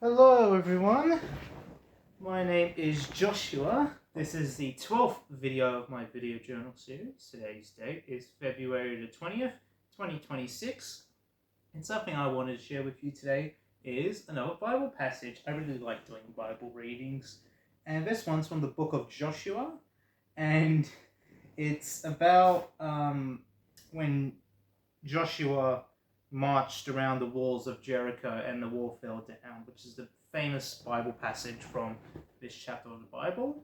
Hello everyone, my name is Joshua. This is the 12th video of my video journal series. Today's date is February the 20th, 2026. And something I wanted to share with you today is another Bible passage. I really like doing Bible readings. And this one's from the book of Joshua. And it's about when Joshua marched around the walls of Jericho and the wall fell down, which is the famous Bible passage from this chapter of the Bible.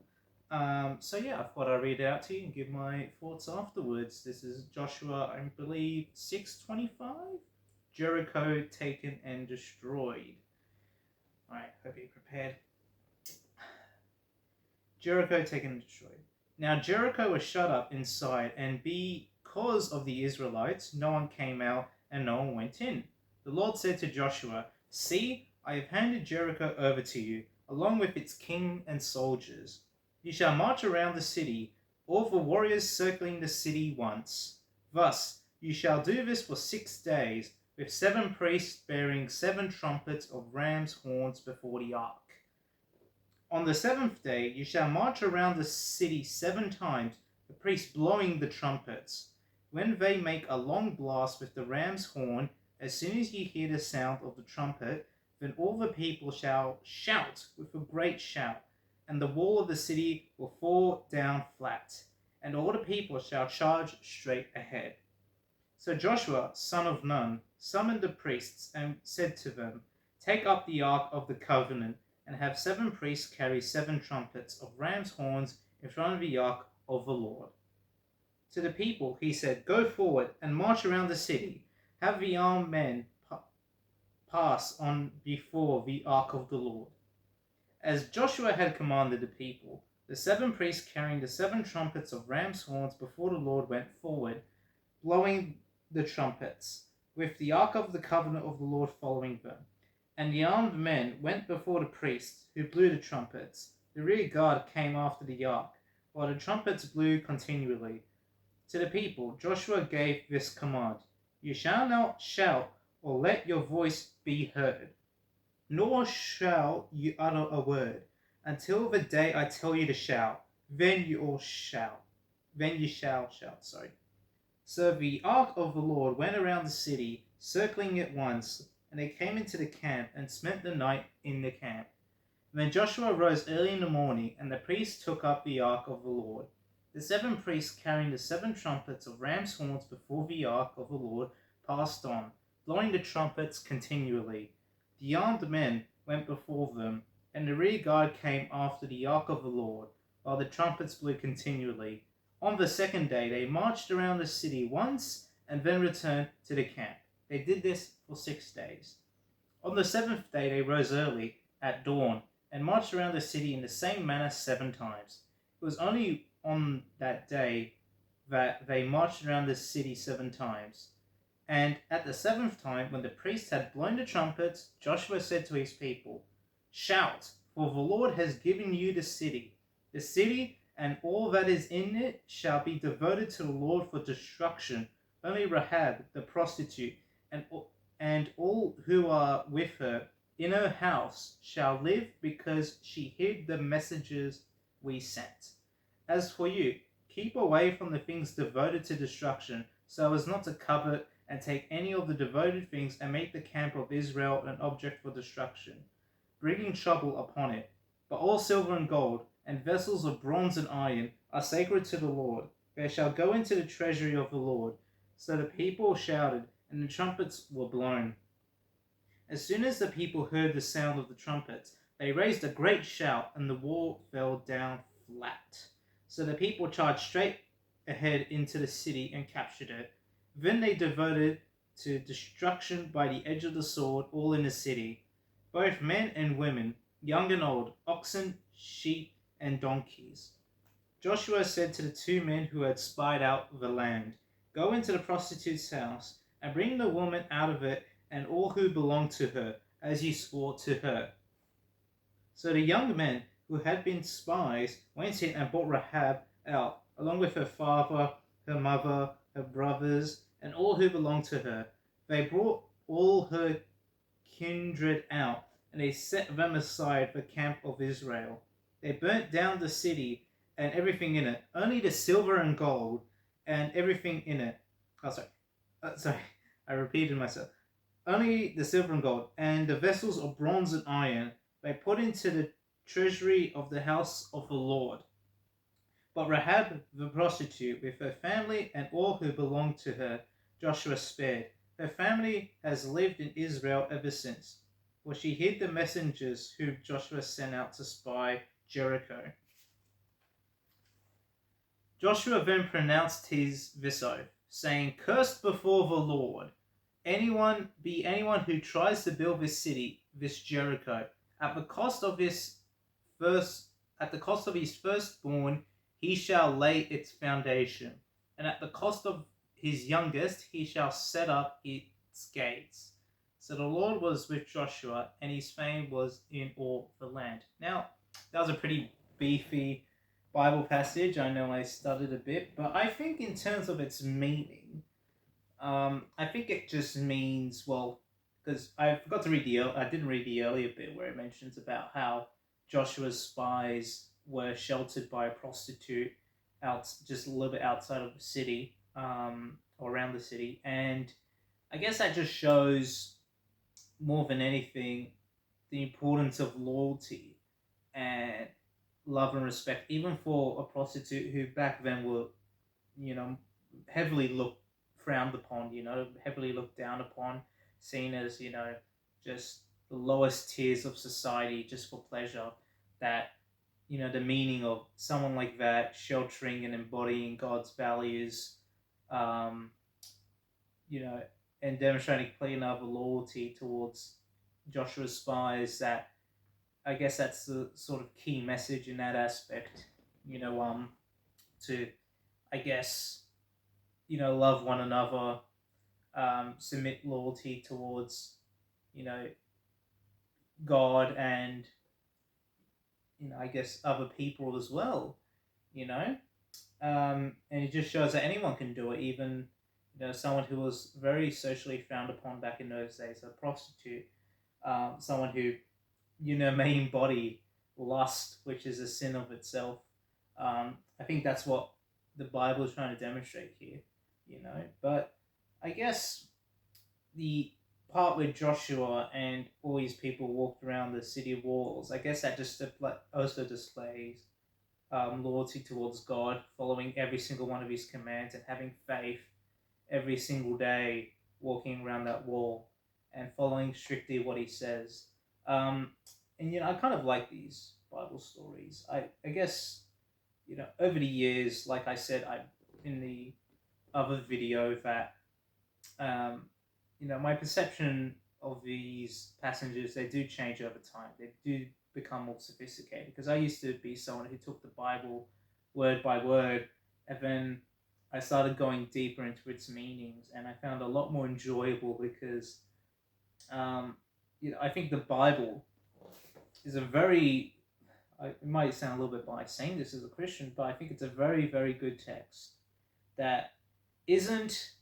I thought I'd read it out to you and give my thoughts afterwards. This is Joshua, I believe, 6:25. Jericho taken and destroyed. Alright, hope you're prepared. Jericho taken and destroyed. Now Jericho was shut up inside, and because of the Israelites, no one came out and no one went in. The Lord said to Joshua, "See, I have handed Jericho over to you, along with its king and soldiers. You shall march around the city, all the warriors circling the city once. Thus, you shall do this for 6 days, with 7 priests bearing 7 trumpets of ram's horns before the ark. On the 7th day, you shall march around the city 7 times, the priests blowing the trumpets. When they make a long blast with the ram's horn, as soon as you hear the sound of the trumpet, then all the people shall shout with a great shout, and the wall of the city will fall down flat, and all the people shall charge straight ahead." So Joshua, son of Nun, summoned the priests and said to them, "Take up the ark of the covenant, and have 7 priests carry 7 trumpets of ram's horns in front of the ark of the Lord." To the people he said, "Go forward and march around the city. Have the armed men pass on before the ark of the Lord." As Joshua had commanded the people, the 7 priests carrying the 7 trumpets of ram's horns before the Lord went forward, blowing the trumpets, with the ark of the covenant of the Lord following them. And the armed men went before the priests, who blew the trumpets. The rear guard came after the ark, while the trumpets blew continually. To the people, Joshua gave this command: "You shall not shout or let your voice be heard, nor shall you utter a word, until the day I tell you to shout. Then you shall shout. So the ark of the Lord went around the city, circling it once, and they came into the camp and spent the night in the camp. Then Joshua rose early in the morning, and the priests took up the ark of the Lord. The 7 priests carrying the 7 trumpets of ram's horns before the ark of the Lord passed on, blowing the trumpets continually. The armed men went before them, and the rear guard came after the ark of the Lord, while the trumpets blew continually. On the 2nd day they marched around the city once, and then returned to the camp. They did this for 6 days. On the 7th day they rose early, at dawn, and marched around the city in the same manner 7 times. It was only on that day that they marched around the city 7 times. And at the 7th time, when the priests had blown the trumpets, Joshua said to his people, "Shout, for the Lord has given you the city. The city and all that is in it shall be devoted to the Lord for destruction. Only Rahab, the prostitute, and all who are with her in her house shall live, because she hid the messages we sent. As for you, keep away from the things devoted to destruction, so as not to covet and take any of the devoted things and make the camp of Israel an object for destruction, bringing trouble upon it. But all silver and gold, and vessels of bronze and iron, are sacred to the Lord. They shall go into the treasury of the Lord." So the people shouted, and the trumpets were blown. As soon as the people heard the sound of the trumpets, they raised a great shout, and the wall fell down flat. So the people charged straight ahead into the city and captured it. Then they devoted to destruction by the edge of the sword all in the city, both men and women, young and old, oxen, sheep, and donkeys. Joshua said to the 2 men who had spied out the land, "Go into the prostitute's house, and bring the woman out of it and all who belong to her, as you swore to her." So the young men who had been spies went in and brought Rahab out, along with her father, her mother, her brothers, and all who belonged to her. They brought all her kindred out, and they set them aside the camp of Israel. They burnt down the city and everything in it, only the silver and gold and everything in it. Oh, sorry, I repeated myself. Only the silver and gold and the vessels of bronze and iron they put into the treasury of the house of the Lord. But Rahab the prostitute, with her family and all who belonged to her, Joshua spared. Her family has lived in Israel ever since, for she hid the messengers whom Joshua sent out to spy Jericho. Joshua then pronounced this oath, saying, "Cursed before the Lord, anyone who tries to build this city, this Jericho, at the cost of first at the cost of his firstborn, he shall lay its foundation, and at the cost of his youngest, he shall set up its gates." So the Lord was with Joshua, and his fame was in all the land. Now, that was a pretty beefy Bible passage. I know I stuttered a bit, but I think in terms of its meaning, I think it just means, well, because I forgot to read I didn't read the earlier bit where it mentions about how Joshua's spies were sheltered by a prostitute out just a little bit outside of the city, or around the city, and I guess that just shows more than anything the importance of loyalty and love and respect, even for a prostitute who back then were, you know, heavily looked frowned upon, heavily looked down upon, seen as, just the lowest tiers of society just for pleasure. That, the meaning of someone like that sheltering and embodying God's values, um, you know, and demonstrating clear enough loyalty towards Joshua's spies, that I guess that's the sort of key message in that aspect, to, I guess, love one another, submit loyalty towards, you know, God and, I guess other people as well, and it just shows that anyone can do it, even, someone who was very socially frowned upon back in those days, a prostitute, someone who, may embody lust, which is a sin of itself. I think that's what the Bible is trying to demonstrate here, But I guess the part where Joshua and all these people walked around the city walls, I guess that just also displays loyalty towards God, following every single one of his commands and having faith every single day, walking around that wall and following strictly what he says. And I kind of like these Bible stories. I guess over the years, like I said, I in the other video, that my perception of these passages, they do change over time. They do become more sophisticated, because I used to be someone who took the Bible word by word, and then I started going deeper into its meanings, and I found it a lot more enjoyable, because I think the Bible is a very, it might sound a little bit biased saying this as a Christian, but I think it's a very, very good text that isn't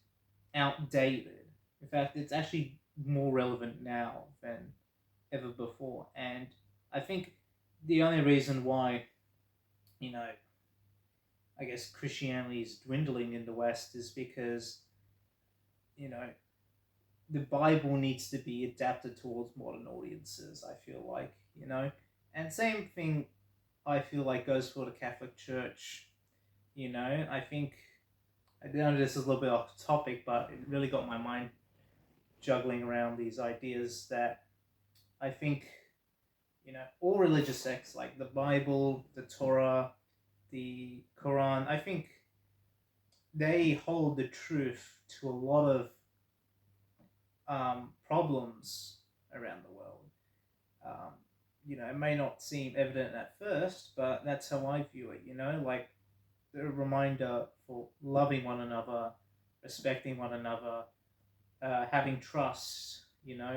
outdated. In fact, it's actually more relevant now than ever before. And I think the only reason why, I guess Christianity is dwindling in the West is because, the Bible needs to be adapted towards modern audiences, I feel like, And same thing, I feel like, goes for the Catholic Church, I think, I know this is a little bit off topic, but it really got my mind juggling around these ideas that I think, all religious texts like the Bible, the Torah, the Quran, I think they hold the truth to a lot of problems around the world. It may not seem evident at first, but that's how I view it, like the reminder for loving one another, respecting one another, having trust,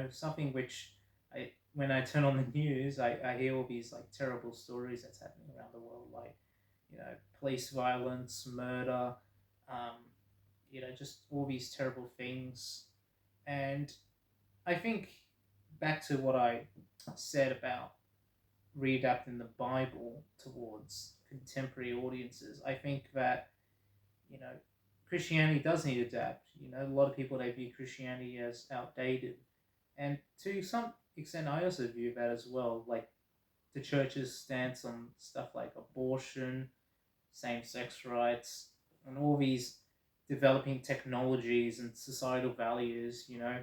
something which when I turn on the news, I hear all these like terrible stories that's happening around the world, like, police violence, murder, just all these terrible things. And I think back to what I said about readapting the Bible towards contemporary audiences, I think that, you know, Christianity does need to adapt. You know, a lot of people, they view Christianity as outdated, and to some extent, I also view that as well. Like the church's stance on stuff like abortion, same-sex rights, and all these developing technologies and societal values. You know,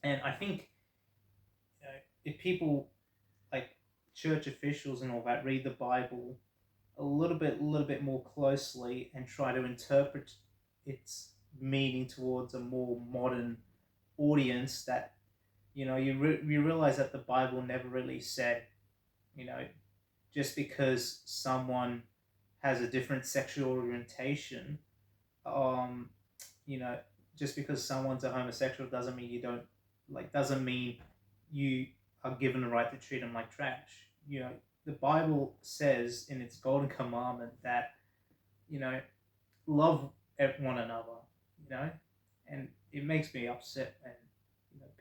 and I think, if people like church officials and all that read the Bible a little bit more closely and try to interpret its meaning towards a more modern audience, that you realize that the Bible never really said, you know just because someone has a different sexual orientation, um you know just because someone's a homosexual doesn't mean you don't doesn't mean you are given the right to treat them like trash. The Bible says in its golden commandment that, you know love one another. you know and it makes me upset when,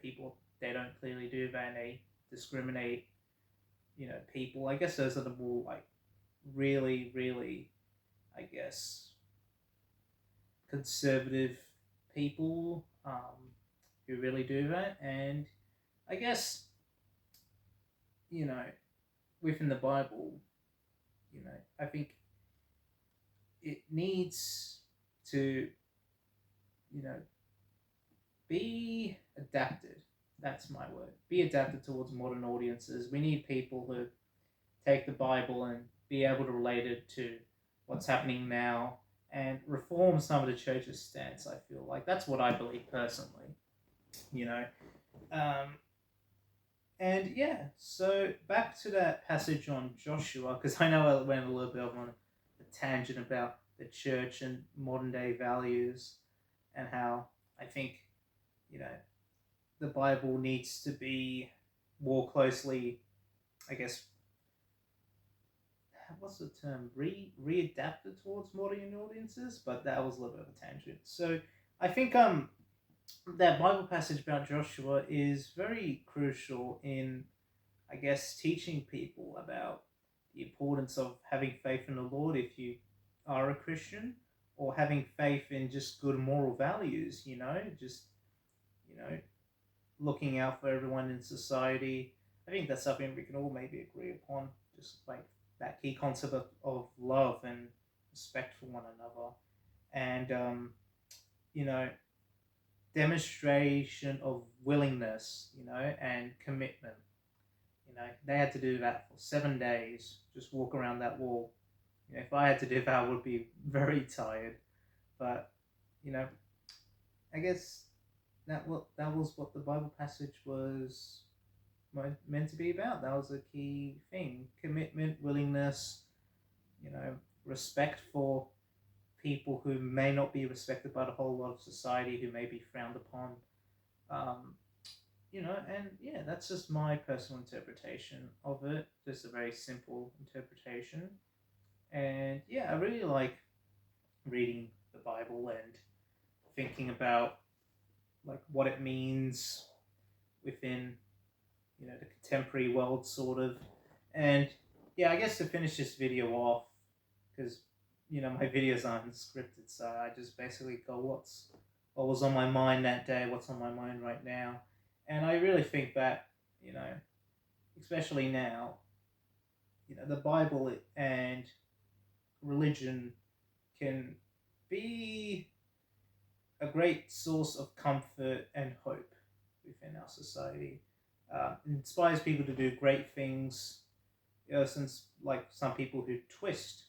people, they don't clearly do that, and they discriminate, people. I guess those are the more, like, really, really, I guess, conservative people, who really do that. And I guess, you know within the Bible, I think it needs to, you know be adapted. That's my word. Be adapted towards modern audiences. We need people who take the Bible and be able to relate it to what's happening now, and reform some of the church's stance. I feel like that's what I believe personally. You know, um, and yeah. So back to that passage on Joshua, because I know I went a little bit on a tangent about the church and modern day values, and how I think, you know the Bible needs to be more closely, I guess, what's the term, readapted towards modern audiences. But that was a little bit of a tangent. So I think that Bible passage about Joshua is very crucial in, I guess, teaching people about the importance of having faith in the Lord if you are a Christian, or having faith in just good moral values. Just, you know looking out for everyone in society. I think that's something we can all maybe agree upon. Just like that key concept of love and respect for one another, and you know, demonstration of willingness, and commitment. They had to do that for 7 days. Just walk around that wall. If I had to do that, I would be very tired. But, you know, I guess that was what the Bible passage was meant to be about. That was a key thing: commitment, willingness, respect for people who may not be respected by the whole lot of society, who may be frowned upon. Um, and yeah, that's just my personal interpretation of it. Just a very simple interpretation. And yeah, I really like reading the Bible and thinking about like what it means within the contemporary world, sort of. And yeah, I guess to finish this video off, because my videos aren't scripted, so I just basically go what was on my mind that day, what's on my mind right now. And I really think that, especially now, the Bible and religion can be a great source of comfort and hope within our society. Inspires people to do great things. Since like some people who twist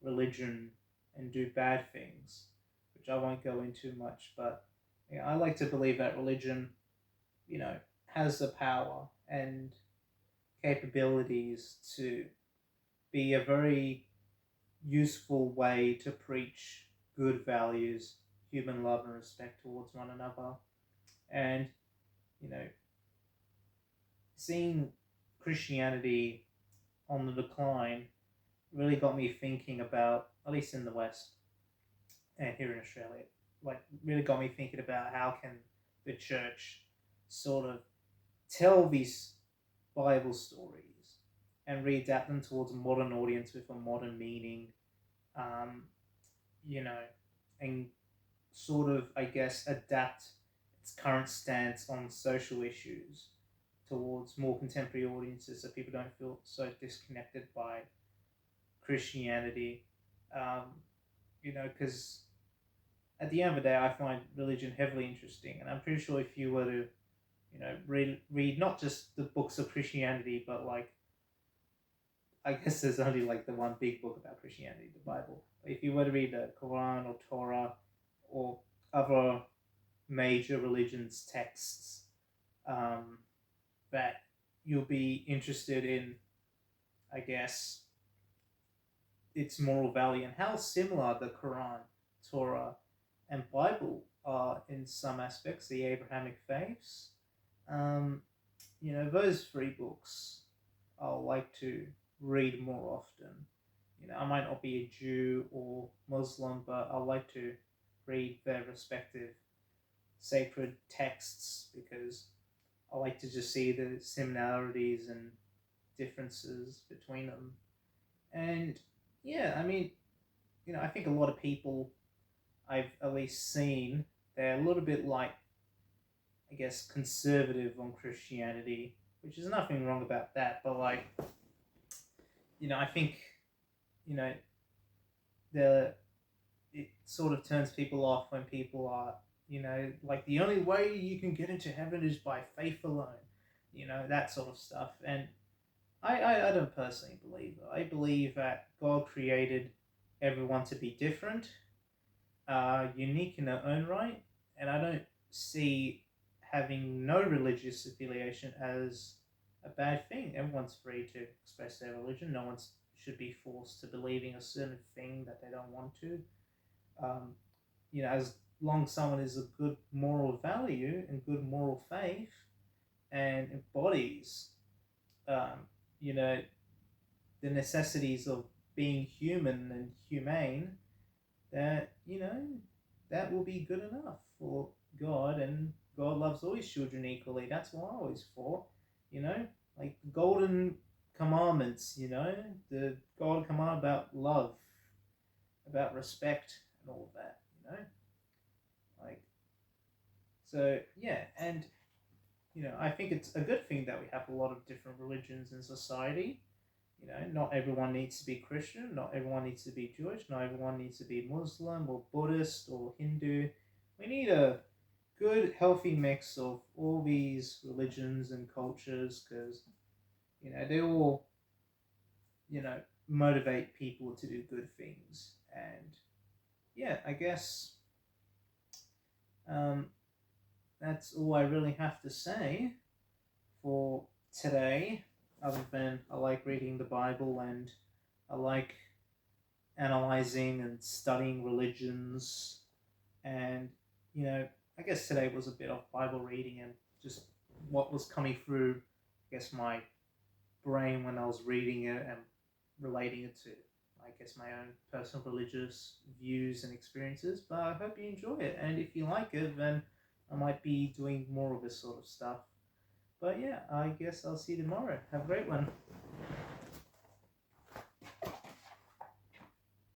religion and do bad things, which I won't go into much, but I like to believe that religion, has the power and capabilities to be a very useful way to preach good values, human love and respect towards one another. And, seeing Christianity on the decline really got me thinking about, at least in the West and here in Australia, like really got me thinking about how can the church sort of tell these Bible stories and readapt them towards a modern audience with a modern meaning, um, you know, and sort of, I guess, adapt its current stance on social issues towards more contemporary audiences so people don't feel so disconnected by Christianity. Um, because at the end of the day, I find religion heavily interesting, and I'm pretty sure if you were to, read not just the books of Christianity, but like, I guess there's only like the one big book about Christianity, the Bible. If you were to read the Quran or Torah or other major religions texts, um, that you'll be interested in, I guess, its moral value and how similar the Quran, Torah, and Bible are in some aspects, the Abrahamic faiths. Um, those three books I'll like to read more often. I might not be a Jew or Muslim, but I like to read their respective sacred texts because I like to just see the similarities and differences between them. And yeah, I mean, I think a lot of people I've at least seen, they're a little bit like, I guess, conservative on Christianity, which is nothing wrong about that, but like, I think, you know, the it sort of turns people off when people are, like the only way you can get into heaven is by faith alone, that sort of stuff. And I don't personally believe it. I believe that God created everyone to be different, unique in their own right, and I don't see having no religious affiliation as a bad thing. Everyone's free to express their religion. No one should be forced to believing a certain thing that they don't want to. Um, as long as someone is a good moral value and good moral faith and embodies, um, you know, the necessities of being human and humane, that that will be good enough for God. And God loves all his children equally. That's what I always thought. Like the golden commandments. The golden command about love, about respect, and all of that. Like, so yeah. And I think it's a good thing that we have a lot of different religions in society. Not everyone needs to be Christian, not everyone needs to be Jewish, not everyone needs to be Muslim or Buddhist or Hindu. We need a good, healthy mix of all these religions and cultures because, they all, motivate people to do good things. And yeah, I guess um, that's all I really have to say for today, other than I like reading the Bible and I like analyzing and studying religions. And, I guess today was a bit of Bible reading and just what was coming through, I guess, my brain when I was reading it and relating it to, I guess, my own personal religious views and experiences. But I hope you enjoy it. And if you like it, then I might be doing more of this sort of stuff. But yeah, I guess I'll see you tomorrow. Have a great one.